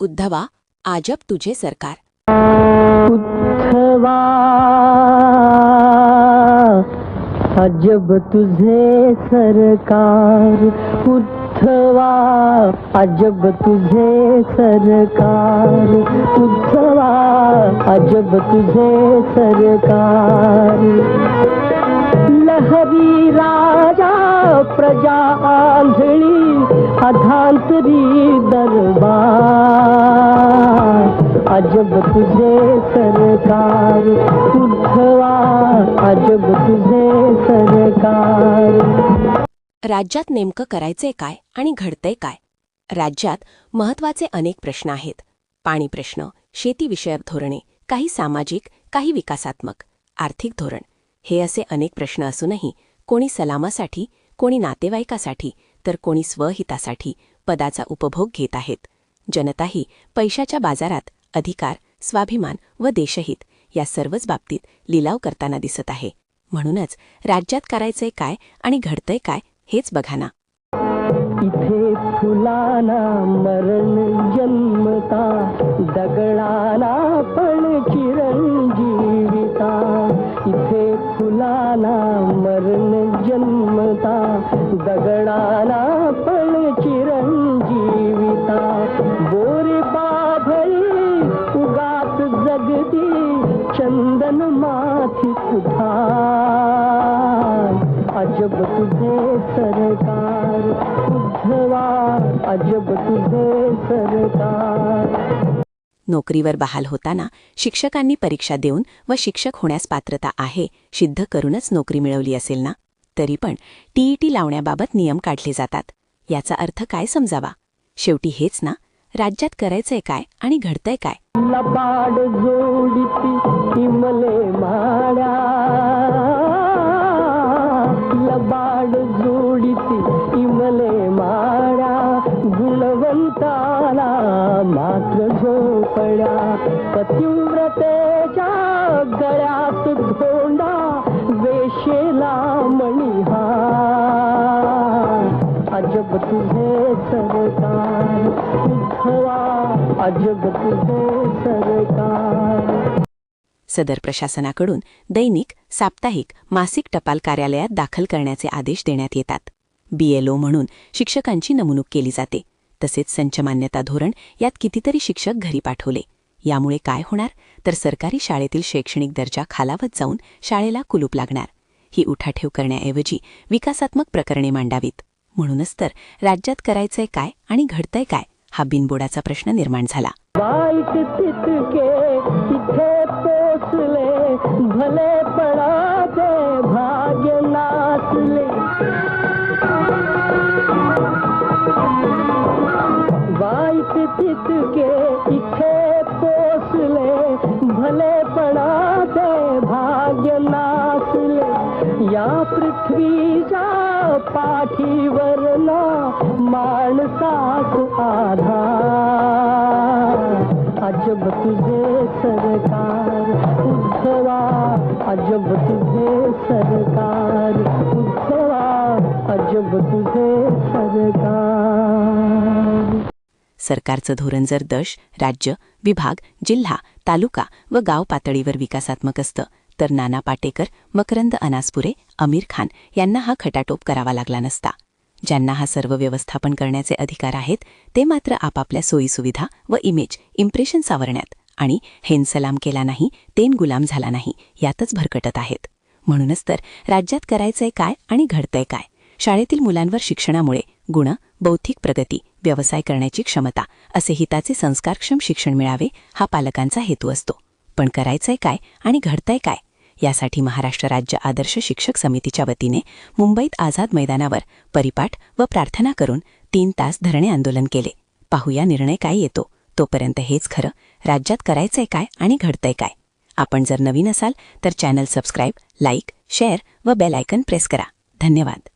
उद्धवा, आजब तुझे सरकार. उद्धवा, अजब तुझे सरकार. उद्धवा, अजब तुझे सरकार. उद्धवा, अजब तुझे सरकार. लहरी राजा प्रजा आंधळी अधांतरी दरबार. अजब तुझे सरकार. उद्धवा, अजब तुझे सरकार. राज्यात नेमकं करायचे काय आणि घडतंय काय? राज्यात महत्त्वाचे अनेक प्रश्न आहेत. पाणी प्रश्न, शेतीविषयक धोरणे, काही सामाजिक, काही विकासात्मक, आर्थिक धोरण, हे असे अनेक प्रश्न असूनही कोणी सलामासाठी, कोणी नातेवाईकासाठी, तर कोणी स्वहितासाठी पदाचा उपभोग घेत आहेत. जनताही पैशाच्या बाजारात अधिकार, स्वाभिमान व देशहित या सर्वच बाबतीत लिलाव करताना दिसत आहे. म्हणूनच राज्यात करायचंय काय आणि घडतंय काय हेच बघा ना. इथे फुलाना मरण जन्मता, दगडाना पण चिरंजीविता. इथे फुलाना मरण जन्मता, दगडाना पण चिरंजीविता. बोरे बाभळी उगात जगती, चंदन माथी कुठार. अजब तुझे सरकार. उद्धवा, अजब तुझे सरकार. नोकरीवर बहाल होताना शिक्षकांनी परीक्षा देऊन व शिक्षक होण्यास पात्रता आहे सिद्ध करूनच नोकरी मिळवली असेल ना, तरी पण टीईटी लावण्याबाबत नियम काढले जातात. याचा अर्थ काय समजावा? शेवटी हेच ना, राज्यात करायचंय काय आणि घडतंय काय? लबाड जोडीती इमले माड्या. लबाड जोडीती इमले माड्या. गुणवंताला मात्र झोपड्या. पतिव्रतेच्या गळ्यात धोंडा, वेशेला मणिहार. अजब तुझे सरकार. उद्धवा, अजब तुझे सरकार. सदर प्रशासनाकडून दैनिक, साप्ताहिक, मासिक टपाल कार्यालयात दाखल करण्याचे आदेश देण्यात येतात. BLO म्हणून शिक्षकांची नेमणूक केली जाते. तसेच संच मान्यता धोरण यात कितीतरी शिक्षक घरी पाठवले. यामुळे काय होणार तर सरकारी शाळेतील शैक्षणिक दर्जा खालावत जाऊन शाळेला कुलूप लागणार. ही उठाठेव करण्याऐवजी विकासात्मक प्रकरणे मांडावीत. म्हणूनच तर राज्यात करायचंय काय आणि घडतंय काय हा बिनबोडाचा प्रश्न निर्माण झाला. वाईट तितके इथे पोचले, भले पडाचे भाग्य नाचले. वाईट तितके इथे पोचले, भले पडाचे भाग्य नाचले. या पृथ्वीच्या पाठीवर ना माणसाच आधार. अजब तुझे सरकार. उद्धवा, अजब तुझे सरकार. उद्धवा, अजब तुझे सरकार. सरकारचं धोरण जर देश, राज्य, विभाग, जिल्हा, तालुका व गाव पातळीवर विकासात्मक असतं तर नाना पाटेकर, मकरंद अनासपुरे, आमिर खान यांना हा खटाटोप करावा लागला नसता. ज्यांना हा सर्व व्यवस्थापन करण्याचे अधिकार आहेत ते मात्र आपापल्या सोयीसुविधा व इम्प्रेशन सावरण्यात आणि हेन सलाम केला नाही तेन गुलाम झाला नाही यातच भरकटत आहेत. म्हणूनच तर राज्यात करायचंय काय आणि घडतंय काय? शाळेतील मुलांवर शिक्षणामुळे गुण, बौद्धिक प्रगती, व्यवसाय करण्याची क्षमता असे हिताचे संस्कारक्षम शिक्षण मिळावे हा पालकांचा हेतू असतो. पण करायचंय काय आणि घडतंय काय यासाठी महाराष्ट्र राज्य आदर्श शिक्षक समितीच्या वतीने मुंबईत आझाद मैदानावर परिपाठ व प्रार्थना करून 3 तास धरणे आंदोलन केले. पाहूया निर्णय काय येतो. तोपर्यंत हेच खरं, राज्यात करायचंय काय आणि घडतंय काय. आपण जर नवीन असाल तर चॅनल सबस्क्राईब, लाईक, शेअर व बेल आयकॉन प्रेस करा. धन्यवाद.